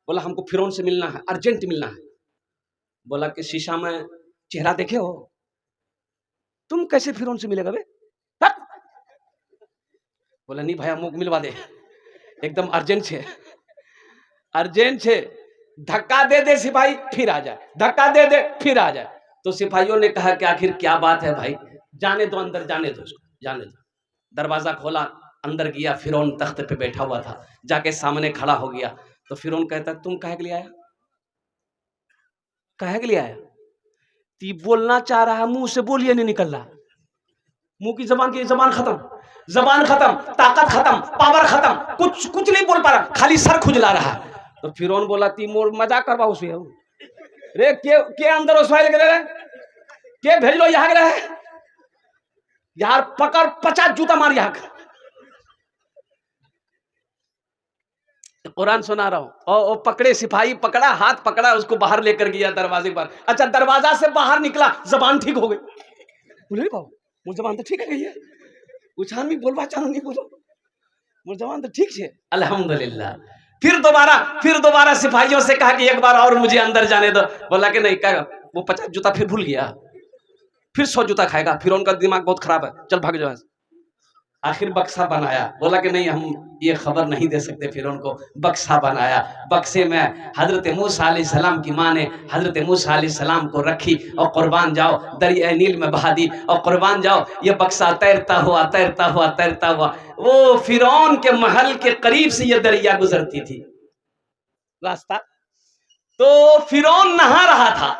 बोला हमको फिरौन से मिलना है, अर्जेंट मिलना है। बोला कि शीशा में चेहरा देखे हो? तुम कैसे फिरौन से मिलेगा बे? बोला नहीं भाई मुख मिलवा दे, एकदम अर्जेंट है, अर्जेंट है। धक्का दे दे सिपाही फिर आ जाए, धक्का दे दे फिर आ जाए। तो सिपाहियों ने कहा कि आखिर क्या बात है भाई, जाने दो अंदर, जाने दो उसको, जाने दो। दरवाजा खोला, अंदर गया, फिरौन तख्त पे बैठा हुआ था, जाके सामने खड़ा हो गया। तो फिरौन कहता तुम काहे के लिए आया, काहे के लिए आया? ती बोलना चाह रहा है, मुंह से बोलिए नहीं निकल रहा, मुंह की जबान खत्म, जबान खत्म, ताकत खत्म, पावर खत्म, कुछ नहीं बोल पा रहा, खाली सर खुजला रहा। तो फिरौन बोला ती मोर मजाक करवा उसे रे, के अंदर उसवाइल के रहे, के भेज लो यहाँ के रहे, यार पकड़ 50 जूता मार यहाँ। कुरान सुना रहा हूं। और पकड़े, सिपाही पकड़ा, हाथ पकड़ा, उसको बाहर लेकर गया दरवाजे पर। अच्छा दरवाजा से बाहर निकला, जबान ठीक हो गई। बोले बाबू मुझे जबान तो ठीक है गई है, उछान भी बोलवा चाहूं नहीं बोलो, मुझे जबान तो ठीक है अल्हम्दुलिल्लाह। फिर दोबारा सिपाहियों से कहा कि एक बार और मुझे अंदर जाने दो। बोला कि नहीं, क्या वो 50 जूता फिर भूल गया, फिर 100 जूता खाएगा, फिर उनका दिमाग बहुत खराब है, चल भाग जाओ। आखिर बक्सा बनाया, बोला कि नहीं हम ये खबर नहीं दे सकते, फिर उनको बक्सा बनाया। बक्से में हजरत मूसा अलैहिस्सलाम की माँ ने हजरत मूसा अलैहिस्सलाम को रखी और कुर्बान जाओ दरिया नील में बहा दी, और कुर्बान जाओ ये बक्सा तैरता हुआ वो फिरौन के महल के करीब से ये दरिया गुजरती थी रास्ता। तो फिरौन नहा रहा था,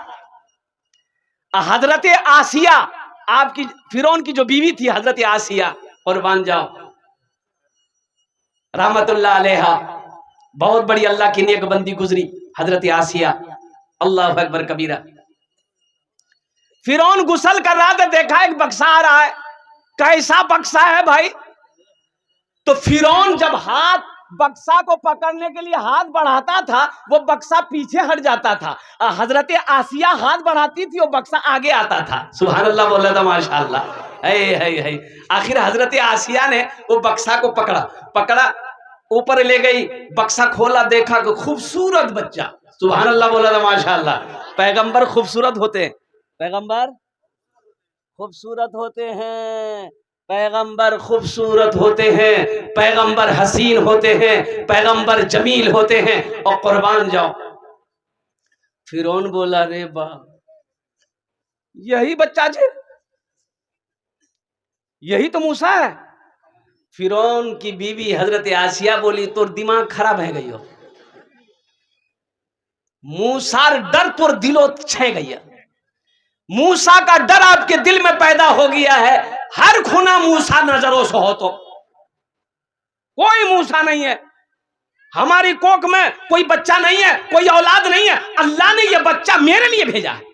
हजरत आसिया, आपकी फिरौन की जो बीवी थी हजरत आसिया, कुर्बान जाओ रहमतुल्लाह अलैहा, बहुत बड़ी अल्लाह की नेक बंदी गुजरी हजरत आसिया, अल्लाह अकबर कबीरा। फिरौन गुसल कर रहा था, देखा एक बक्सा आ रहा है, कैसा बक्सा है भाई? तो फिरौन जब हाथ बक्सा को पकड़ने के लिए हाथ बढ़ाता था, वो बक्सा पीछे हट जाता था, हजरत आसिया हाथ बढ़ाती थी, वो बक्सा आगे आता था। सुभान अल्लाह बोला था, माशाअल्लाह। है आखिर हजरत आसिया ने वो बक्सा को पकड़ा, ऊपर ले गई, बक्सा खोला, देखा कि खूबसूरत बच्चा। सुभान अल्लाह बोला था, माशाअल्लाह। पैगंबर खूबसूरत होते हैं, पैगंबर खूबसूरत होते हैं, पैगंबर खूबसूरत होते हैं, पैगंबर हसीन होते हैं, पैगंबर जमील होते हैं। और कुर्बान जाओ, फिरौन बोला रे बा यही बच्चा जे, यही तो मूसा है। फिरौन की बीवी हजरत आसिया बोली तोर दिमाग खराब है गई हो, मूसा डर तोर दिलो छे गई है, मूसा का डर आपके दिल में पैदा हो गया है। हर खुना मूसा नजरों से हो, तो कोई मूसा नहीं है, हमारी कोख में कोई बच्चा नहीं है, कोई औलाद नहीं है, अल्लाह ने यह बच्चा मेरे लिए भेजा है।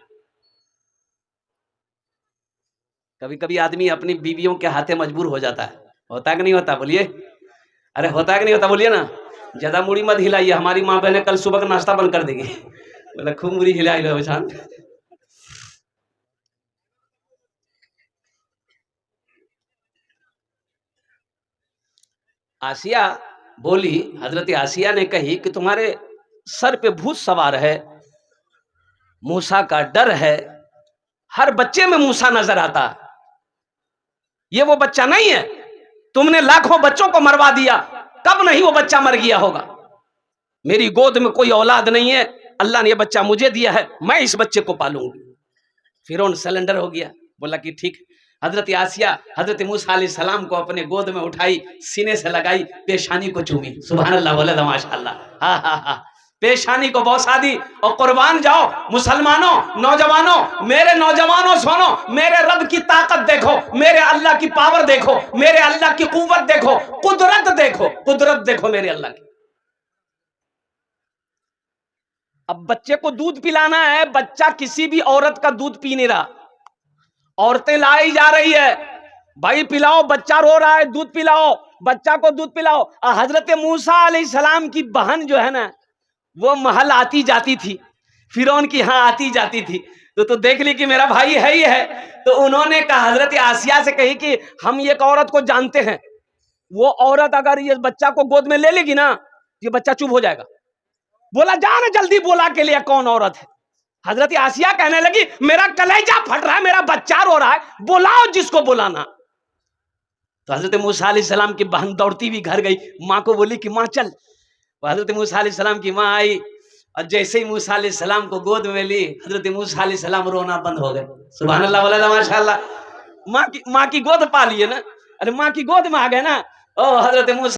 कभी कभी आदमी अपनी बीवियों के हाथे मजबूर हो जाता है, होता कि नहीं होता बोलिए? अरे होता कि नहीं होता बोलिए ना? ज्यादा मुड़ी मत हिलाइए, हमारी माँ बहने कल सुबह का नाश्ता बंद कर देगी। बोला खूब मुड़ी हिलाई लो बेचान। आसिया बोली, हजरत आसिया ने कही कि तुम्हारे सर पे भूत सवार है, मूसा का डर है, हर बच्चे में मूसा नजर आता, ये वो बच्चा नहीं है, तुमने लाखों बच्चों को मरवा दिया, कब नहीं वो बच्चा मर गया होगा। मेरी गोद में कोई औलाद नहीं है, अल्लाह ने ये बच्चा मुझे दिया है, मैं इस बच्चे को पालूंगी। फिरौन सिलेंडर हो गया, बोला कि ठीक। हजरत आसिया हजरत मूसा अलैहिस्सलाम को अपने गोद में उठाई, सीने से लगाई, पेशानी को चूमी। सुभान अल्लाह बोला था, माशाअल्लाह। हा पेशानी को बौसा दी। और कुर्बान जाओ मुसलमानों, नौजवानों, मेरे नौजवानों सुनो, मेरे रब की ताकत देखो, मेरे अल्लाह की पावर देखो, मेरे अल्लाह की कुव्वत देखो, कुदरत देखो मेरे अल्लाह की। अब बच्चे को दूध पिलाना है, बच्चा किसी भी औरत का दूध पी नहीं रहा, औरतें लाई जा रही है, भाई पिलाओ, बच्चा रो रहा है, दूध पिलाओ, बच्चा को दूध पिलाओ। हजरत मूसा अलैहिस्सलाम की बहन जो है ना, वो महल आती जाती थी, फिरौन की यहाँ आती जाती थी, तो देख ली कि मेरा भाई है ही है। तो उन्होंने कहा, हजरत आसिया से कही कि हम एक औरत को जानते हैं, वो औरत अगर ये बच्चा को गोद में ले लेगी ना, ये बच्चा चुप हो जाएगा, बोला जा ना जल्दी, बोला के लिए कौन औरत है। हजरत आसिया कहने लगी मेरा कलेजा फट रहा है, मेरा बच्चा रो रहा है, बुलाओ जिसको बुलाना। तो हजरत मूसा अलैहिस्सलाम की बहन दौड़ती हुई घर गई, माँ को बोली कि माँ चल। तो हजरत मूसा अलैहिस्सलाम की माँ आई और जैसे ही मूसा अलैहिस्सलाम को गोद में ली, हजरत मूसा अलैहिस्सलाम रोना बंद हो गए। सुभान अल्लाह वाला माशाअल्लाह। माँ की गोद पा लिए ना, अरे माँ की गोद में आ गए ना। ओ हजरत मूसा